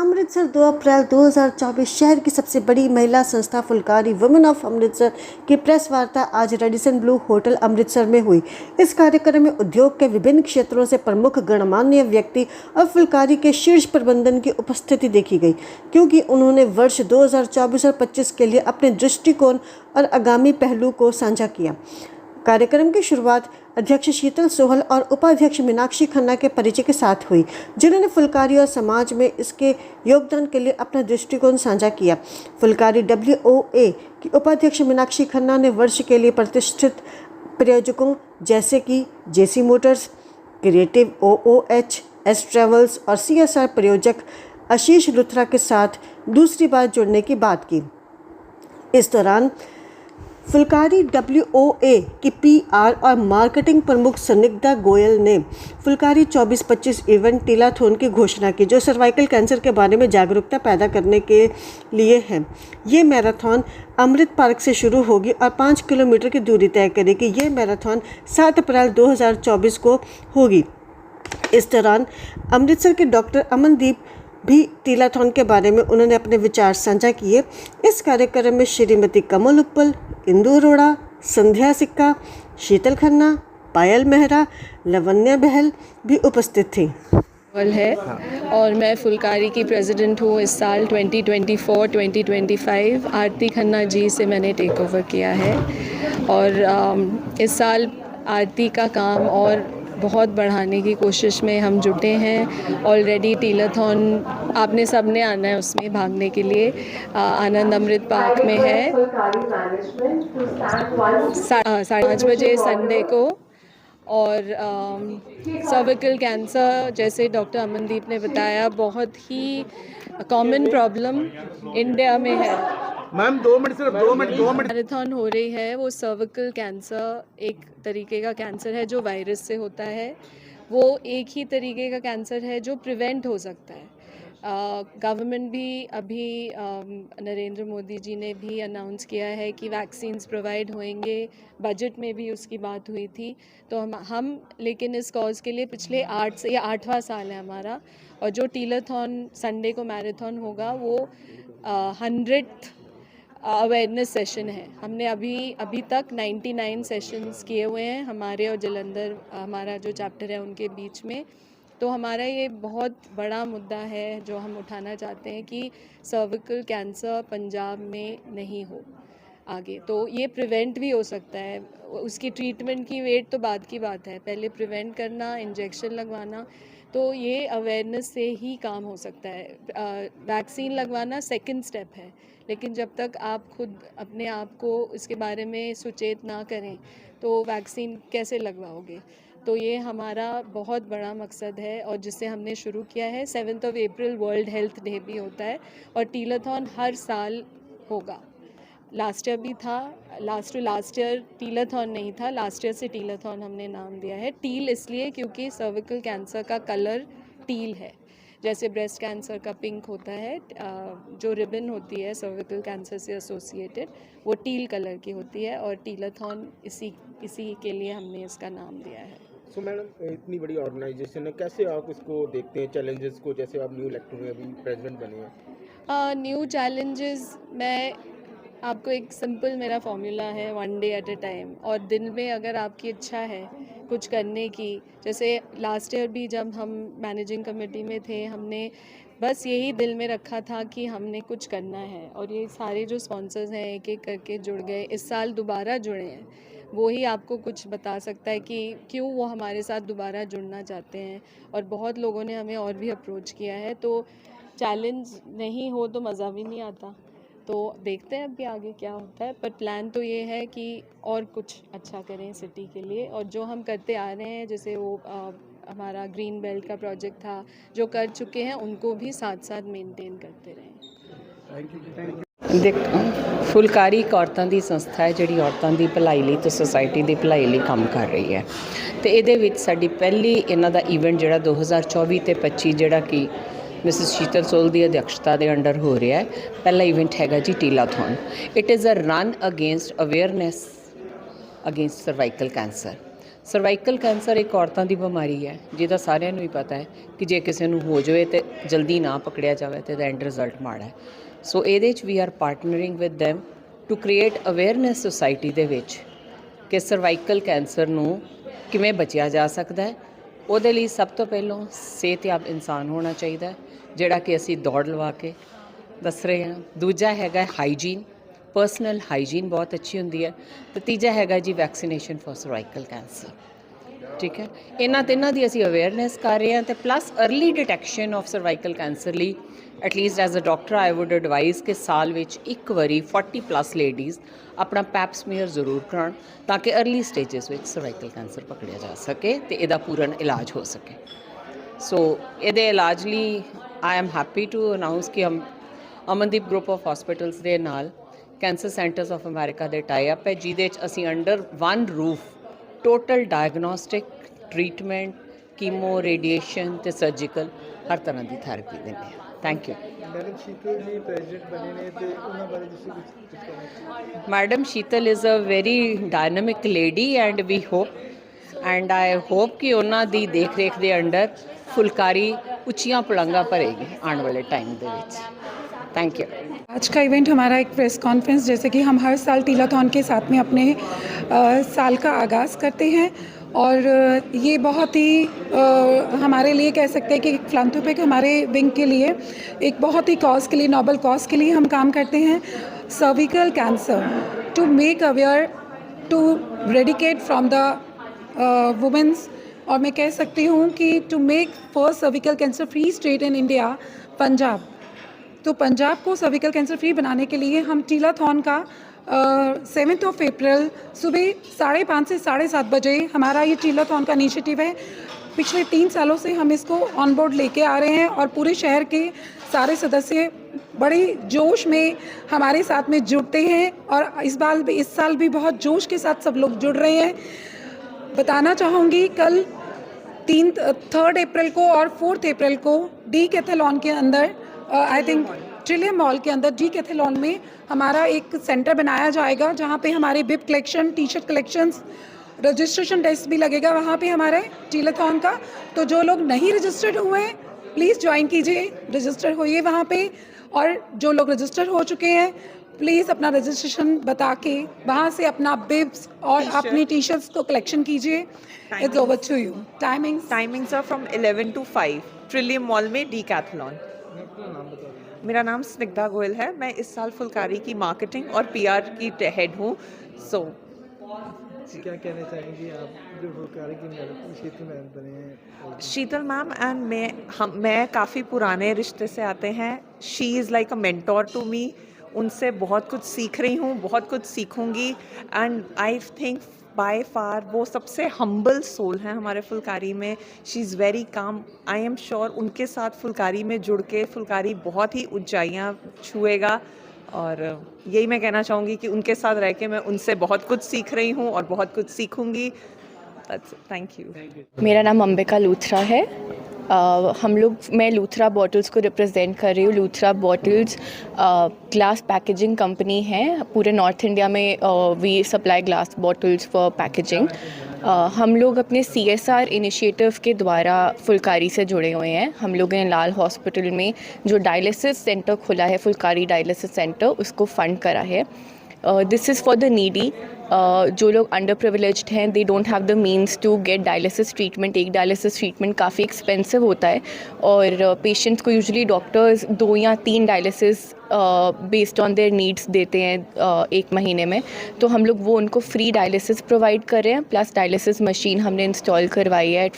अमृतसर 2 अप्रैल 2024 शहर की सबसे बड़ी महिला संस्था फुलकारी वुमेन ऑफ अमृतसर की प्रेस वार्ता आज रेडिसन ब्लू होटल अमृतसर में हुई। इस कार्यक्रम में उद्योग के विभिन्न क्षेत्रों से प्रमुख गणमान्य व्यक्ति और फुलकारी के शीर्ष प्रबंधन की उपस्थिति देखी गई, क्योंकि उन्होंने वर्ष 2024 और 25 के लिए अपने दृष्टिकोण और आगामी पहलू को साझा किया। कार्यक्रम की शुरुआत अध्यक्ष शीतल सोहल और उपाध्यक्ष मीनाक्षी खन्ना के परिचय के साथ हुई, जिन्होंने फुलकारी और समाज में इसके योगदान के लिए अपना दृष्टिकोण साझा किया। फुलकारी WOA की उपाध्यक्ष मीनाक्षी खन्ना ने वर्ष के लिए प्रतिष्ठित प्रायोजकों जैसे कि JC Motors, creative OOH, S travels और CSR प्रायोजक आशीष लुथरा के साथ दूसरी बार जुड़ने की बात की। इस दौरान फुलकारी WOA की PR और मार्केटिंग प्रमुख सनिग्धा गोयल ने फुलकारी 24-25 इवेंट टीलाथॉन की घोषणा की, जो सर्वाइकल कैंसर के बारे में जागरूकता पैदा करने के लिए है। ये मैराथन अमृत पार्क से शुरू होगी और 5 किलोमीटर की दूरी तय करेगी। ये मैराथन 7 अप्रैल 2024 को होगी। इस दौरान अमृतसर के डॉक्टर अमनदीप भी टीलाथॉन के बारे में उन्होंने अपने विचार साझा किए। इस कार्यक्रम में श्रीमती कमल उप्पल, इंदु अरोड़ा, संध्या सिक्का, शीतल खन्ना, पायल मेहरा, लवन्या बहल भी उपस्थित थी। है और मैं फुलकारी की प्रेसिडेंट हूँ इस साल 2024-2025। आरती खन्ना जी से मैंने टेक ओवर किया है और इस साल आरती का काम और बहुत बढ़ाने की कोशिश में हम जुटे हैं। ऑलरेडी टीलाथॉन आपने सब ने आना है उसमें भागने के लिए। आनंद अमृत पार्क में है 5:30 बजे संडे को। और सर्विकल कैंसर, जैसे डॉक्टर अमनदीप ने बताया, बहुत ही कॉमन प्रॉब्लम इंडिया में है। मैम 2 मिनट, सिर्फ 2 मिनट। मैराथन हो रही है, वो सर्विकल कैंसर एक तरीके का कैंसर है जो वायरस से होता है। वो एक ही तरीके का कैंसर है जो प्रिवेंट हो सकता है। गवर्नमेंट भी अभी नरेंद्र मोदी जी ने भी अनाउंस किया है कि वैक्सीन्स प्रोवाइड होंगे। बजट में भी उसकी बात हुई थी। तो हम लेकिन इस कॉज के लिए पिछले 8वां साल है हमारा। और जो टीलाथॉन संडे को मैराथन होगा वो 100th अवेयरनेस सेशन है। हमने अभी तक 99 सेशंस किए हुए हैं हमारे और जलंधर हमारा जो चैप्टर है उनके बीच में। तो हमारा ये बहुत बड़ा मुद्दा है जो हम उठाना चाहते हैं कि सर्विकल कैंसर पंजाब में नहीं हो आगे। तो ये प्रिवेंट भी हो सकता है। उसकी ट्रीटमेंट की वेट तो बाद की बात है, पहले प्रिवेंट करना, इंजेक्शन लगवाना। तो ये अवेयरनेस से ही काम हो सकता है। वैक्सीन लगवाना सेकंड स्टेप है, लेकिन जब तक आप खुद अपने आप को इसके बारे में सुचेत ना करें तो वैक्सीन कैसे लगवाओगे। तो ये हमारा बहुत बड़ा मकसद है और जिससे हमने शुरू किया है। 7 अप्रैल वर्ल्ड हेल्थ डे भी होता है और टीलाथॉन हर साल होगा। लास्ट ईयर भी था। लास्ट ईयर टीलाथॉन नहीं था, लास्ट ईयर से टीलाथॉन हमने नाम दिया है। टील इसलिए क्योंकि सर्विकल कैंसर का कलर टील है। जैसे ब्रेस्ट कैंसर का पिंक होता है, जो रिबन होती है सर्विकल कैंसर से एसोसिएटेड, वो टील कलर की होती है। और टीलाथॉन इसी के लिए हमने इसका नाम दिया है। सो मैडम, इतनी बड़ी ऑर्गेनाइजेशन है, कैसे आप इसको देखते हैं चैलेंजेस को? जैसे आप न्यू इलेक्टेड हुए, अभी प्रेसिडेंट बने हैं। न्यू चैलेंजेस, मैं आपको एक सिंपल मेरा फॉर्मूला है, 1 डे एट अ टाइम। और दिन में अगर आपकी इच्छा है कुछ करने की, जैसे लास्ट ईयर भी जब हम मैनेजिंग कमेटी में थे, हमने बस यही दिल में रखा था कि हमने कुछ करना है। और ये सारे जो स्पॉन्सर्स हैं एक एक करके जुड़ गए, इस साल दोबारा जुड़े हैं। वो ही आपको कुछ बता सकता है कि क्यों वो हमारे साथ दोबारा जुड़ना चाहते हैं। और बहुत लोगों ने हमें और भी अप्रोच किया है। तो चैलेंज नहीं हो तो मज़ा भी नहीं आता। तो देखते हैं अभी आगे क्या होता है, पर प्लान तो ये है कि और कुछ अच्छा करें सिटी के लिए। और जो हम करते आ रहे हैं, जैसे वो हमारा ग्रीन बेल्ट का प्रोजेक्ट था, जो कर चुके हैं उनको भी साथ साथ मेंटेन करते रहें। फुलकारी एक औरतां दी संस्था है जिहड़ी औरतां दी भलाई लई ते सोसाइटी दी भलाई लई काम कर रही है। तो ये विच साडी पहली इन्हां दा इवेंट जिहड़ा 2024 ते 25 जिहड़ा कि मिसिस शीतल सोहल की अध्यक्षता के अंडर हो रहा है। पहला इवेंट हैगा जी टीलाथॉन। It is a run against awareness against cervical cancer. Cervical cancer ਇੱਕ ਔਰਤਾਂ ਦੀ ਬਿਮਾਰੀ ਹੈ ਜਿਹਦਾ ਸਾਰਿਆਂ ਨੂੰ ਹੀ ਪਤਾ ਹੈ ਕਿ ਜੇ ਕਿਸੇ ਨੂੰ ਹੋ ਜਾਵੇ ਤੇ ਜਲਦੀ ਨਾ ਪਕੜਿਆ ਜਾਵੇ ਤੇ ਐਂਡ ਰਿਜ਼ਲਟ ਮਾੜਾ ਹੈ। ਸੋ ਇਹਦੇ 'ਚ we are partnering with them to create awareness society ਦੇ ਵਿੱਚ ਕਿ ਸਰਵਾਈਕਲ ਕੈਂਸਰ ਨੂੰ ਕਿਵੇਂ ਬਚਿਆ ਜਾ ਸਕਦਾ ਹੈ। ਉਹਦੇ ਲਈ ਸਭ ਤੋਂ ਪਹਿਲਾਂ ਸਿਹਤਯਾਬ ਇਨਸਾਨ ਹੋਣਾ ਚਾਹੀਦਾ ਜਿਹੜਾ ਕਿ ਅਸੀਂ ਦੌੜ ਲਵਾ ਕੇ ਦੱਸ ਰਹੇ ਹਾਂ। ਦੂਜਾ ਹੈਗਾ ਹਾਈਜੀਨ, ਪਰਸਨਲ ਹਾਈਜੀਨ ਬਹੁਤ ਅੱਛੀ ਹੁੰਦੀ ਹੈ। ਤੇ ਤੀਜਾ ਹੈਗਾ ਜੀ ਵੈਕਸੀਨੇਸ਼ਨ ਫॉर ਸਰਵਾਈਕਲ ਕੈਂਸਰ। ਠੀਕ ਹੈ, ਇਹਨਾਂ ਤਿੰਨਾਂ ਦੀ ਅਸੀਂ ਅਵੇਅਰਨੈਸ ਕਰ ਰਹੇ ਹਾਂ ਤੇ plus early detection of cervical cancer ਲਈ at least as a doctor I would advise ਕਿ ਸਾਲ ਵਿੱਚ ਇੱਕ ਵਾਰੀ 40+ ਲੇਡੀਜ਼ ਆਪਣਾ ਪੈਪ ਸਮੀਅਰ ਜ਼ਰੂਰ ਕਰਾਉਣ ਤਾਂ ਕਿ अर्ਲੀ ਸਟੇਜਸ ਵਿੱਚ ਸਰਵਾਈਕਲ ਕੈਂਸਰ ਪਕੜਿਆ ਜਾ ਸਕੇ ਤੇ ਇਹਦਾ ਪੂਰਨ ਇਲਾਜ ਹੋ ਸਕੇ। ਸੋ ਇਹਦੇ ਇਲਾਜ ਲਈ I am happy to announce ਕਿ ਅਮਨਦੀਪ ਗਰੁੱਪ ਆਫ ਹਸਪੀਟਲਸ ਦੇ ਨਾਲ ਕੈਂਸਰ ਸੈਂਟਰਸ ਆਫ ਅਮਰੀਕਾ ਦੇ ਟਾਈ ਅਪ ਹੈ ਜਿਹਦੇ 'ਚ ਅਸੀਂ under one roof total diagnostic treatment, chemo, radiation ਤੇ ਸਰਜੀਕਲ ਹਰ ਤਰ੍ਹਾਂ ਦੀ ਥੈਰੇਪੀ ਦਿੰਦੇ ਹਾਂ। Thank you. Madam Sheetal ji president बने ने ते उन्हां बारे तुसीं कुछ कहना? Madam Sheetal is a very dynamic lady and we hope and I hope कि उन्हां दी देख रेख दे अंडर फुलकारी उच्चियां पलंगा भरेगी आने वाले time they which. Thank you. आज का इवेंट हमारा एक प्रेस कॉन्फ्रेंस, जैसे कि हम हर साल टीलाथॉन के साथ में अपने साल का आगाज़ करते हैं और ये बहुत ही हमारे लिए कह सकते हैं कि फिलैंथ्रोपिक हमारे विंग के लिए एक बहुत ही कॉज के लिए, नोबल कॉज के लिए हम काम करते हैं। Cervical cancer to make aware, to eradicate from the womens, और मैं कह सकती हूँ कि to make first cervical cancer free state in India Punjab. तो पंजाब को सर्विकल कैंसर फ्री बनाने के लिए हम टीलाथॉन का 7 अप्रैल सुबह 5:30 से 7:30 बजे हमारा ये टीलाथॉन का इनिशिएटिव है। पिछले 3 सालों से हम इसको ऑन बोर्ड लेके आ रहे हैं और पूरे शहर के सारे सदस्य बड़े जोश में हमारे साथ में जुड़ते हैं और इस साल भी बहुत जोश के साथ सब लोग जुड़ रहे हैं। बताना चाहूँगी कल 3 अप्रैल को और 4 अप्रैल को डी कैथलॉन के अंदर आई थिंक ट्रिलियम मॉल के अंदर डी कैथलॉन में हमारा एक सेंटर बनाया जाएगा जहाँ पे हमारे beep collection, T shirt collections, registration desk भी लगेगा वहाँ पे हमारे टीलाथॉन का। तो जो लोग नहीं रजिस्टर्ड हुए हैं प्लीज़ ज्वाइन कीजिए, रजिस्टर होइए वहाँ पे, और जो लोग रजिस्टर हो चुके हैं प्लीज़ अपना रजिस्ट्रेशन बता के वहाँ से अपना बिब्स और अपनी टी शर्ट्स को कलेक्शन कीजिए। It's over to you. Timings are from 11 to 5 Trillium mall में डीकैथलॉन। मेरा नाम स्निग्धा गोयल है। मैं इस साल फुलकारी की मार्केटिंग और पीआर की हेड हूँ। सो क्या कहना चाहेंगी आप जो फुलकारी की मैडम शीतल मैम बने हैं? शीतल मैम एंड मैं काफ़ी पुराने रिश्ते से आते हैं। She is like a mentor to me. उनसे बहुत कुछ सीख रही हूँ, बहुत कुछ सीखूँगी। And I think by far वो सबसे हम्बल सोल हैं हमारे फुलकारी में। She is very calm. I am sure उनके साथ फुलकारी में जुड़ के फुलकारी बहुत ही ऊंचाइयाँ छुएगा। और यही मैं कहना चाहूँगी कि उनके साथ रह के मैं उनसे बहुत कुछ सीख रही हूँ और बहुत कुछ सीखूँगी। Thank you. मेरा नाम अंबिका लूथरा है। मैं लूथरा बॉटल्स को रिप्रेजेंट कर रही हूँ। Luthra bottles glass packaging company है। पूरे नॉर्थ इंडिया में we supply glass bottles for packaging. हम लोग अपने CSR इनिशिएटिव के द्वारा फुलकारी से जुड़े हुए हैं। हम लोग ने लाल हॉस्पिटल में जो डायलिसिस सेंटर खुला है, फुलकारी डायलिसिस सेंटर, उसको फंड करा है। This is for the needy. जो लोग अंडर प्रिविलेज्ड हैं, they don't have the means to get dialysis treatment. एक डायलिसिस ट्रीटमेंट काफ़ी एक्सपेंसिव होता है और पेशेंट्स को यूजुअली डॉक्टर्स 2 या 3 dialysis based on their needs देते हैं 1 महीने में। तो हम लोग वो उनको फ्री डायलिसिस प्रोवाइड कर रहे हैं, प्लस डायलिसिस मशीन हमने इंस्टॉल करवाई है at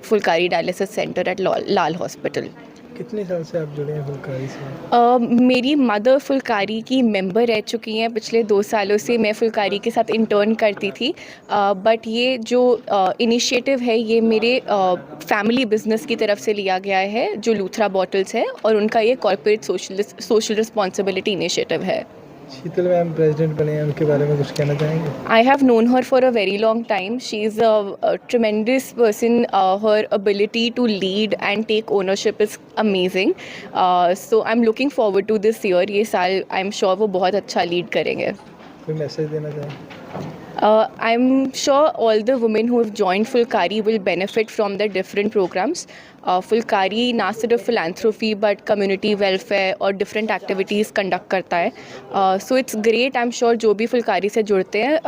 Phulkari dialysis centre at Lal hospital. कितने साल से आप जुड़े हैं फुलकारी से? मेरी मदर फुलकारी की मेंबर रह चुकी हैं। पिछले 2 सालों से मैं फुलकारी के साथ इंटर्न करती थी। बट ये जो इनिशिएटिव है ये मेरे फैमिली बिजनेस की तरफ से लिया गया है, जो लूथरा बॉटल्स है, और उनका ये कॉर्पोरेट सोशल रिस्पॉन्सिबिलिटी इनिशिएटिव है। शीतल मैम प्रेसिडेंट बने हैं, उनके बारे में कुछ कहना चाहेंगे? I have known her for a very long time. She is a tremendous person. Her ability to lead and take ownership is amazing. So I'm looking forward to this year. ये साल I'm sure वो बहुत अच्छा lead करेंगे। कोई message देना चाहेंगे? I'm sure all the women who have joined Fulkari will benefit from the different programs. Fulkari ना सिर्फ philanthropy but community welfare और different activities conduct करता है. So it's great. I'm sure जो भी फुलकारी से जुड़ते हैं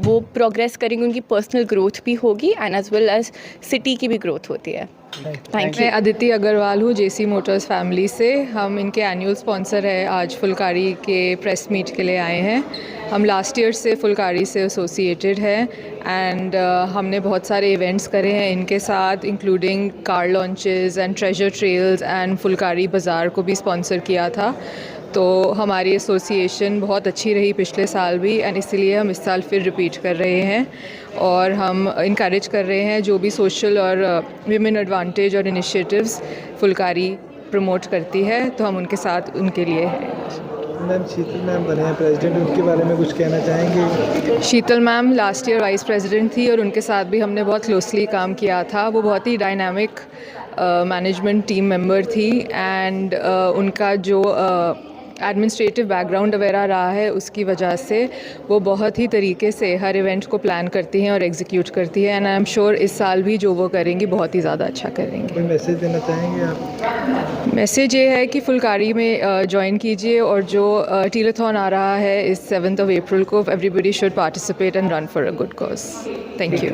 वो progress करेंगे, उनकी personal growth भी होगी and as well as city की भी growth होती है. Thank you. मैं अदिति अग्रवाल हूँ जेसी मोटर्स फैमिली से. हम इनके एनुअल स्पॉन्सर है. आज फुलकारी के प्रेस मीट के लिए आए हैं. हम लास्ट ईयर से फुलकारी से एसोसिएटेड है एंड हमने बहुत सारे इवेंट्स करे हैं इनके साथ, including car launches and treasure trails and Phulkari बाज़ार को भी स्पॉन्सर किया था. तो हमारी एसोसिएशन बहुत अच्छी रही पिछले साल भी एंड इसीलिए हम इस साल फिर रिपीट कर रहे हैं और हम इनकरेज कर रहे हैं जो भी सोशल और विमेन एडवांटेज और इनिशिएटिव्स फुलकारी प्रमोट करती है तो हम उनके साथ उनके लिए हैं. मैम शीतल मैम बने हैं प्रेसिडेंट, उनके बारे में कुछ कहना चाहेंगे? Sheetal ma'am last year vice president थी और उनके साथ भी हमने बहुत क्लोजली काम किया था. वो बहुत ही डायनामिक मैनेजमेंट टीम मेंबर थी एंड उनका जो एडमिनिस्ट्रेटिव बैकग्राउंड वगैरह रहा है उसकी वजह से वो बहुत ही तरीके से हर इवेंट को प्लान करती हैं और एग्जीक्यूट करती है एंड आई एम श्योर इस साल भी जो वो करेंगी बहुत ही ज़्यादा अच्छा करेंगे. कोई मैसेज देना चाहेंगे आप? मैसेज ये है कि फुलकारी में ज्वाइन कीजिए और जो टीलाथॉन आ रहा है इस 7th of April को, everybody should participate and run for a good cause. Thank you.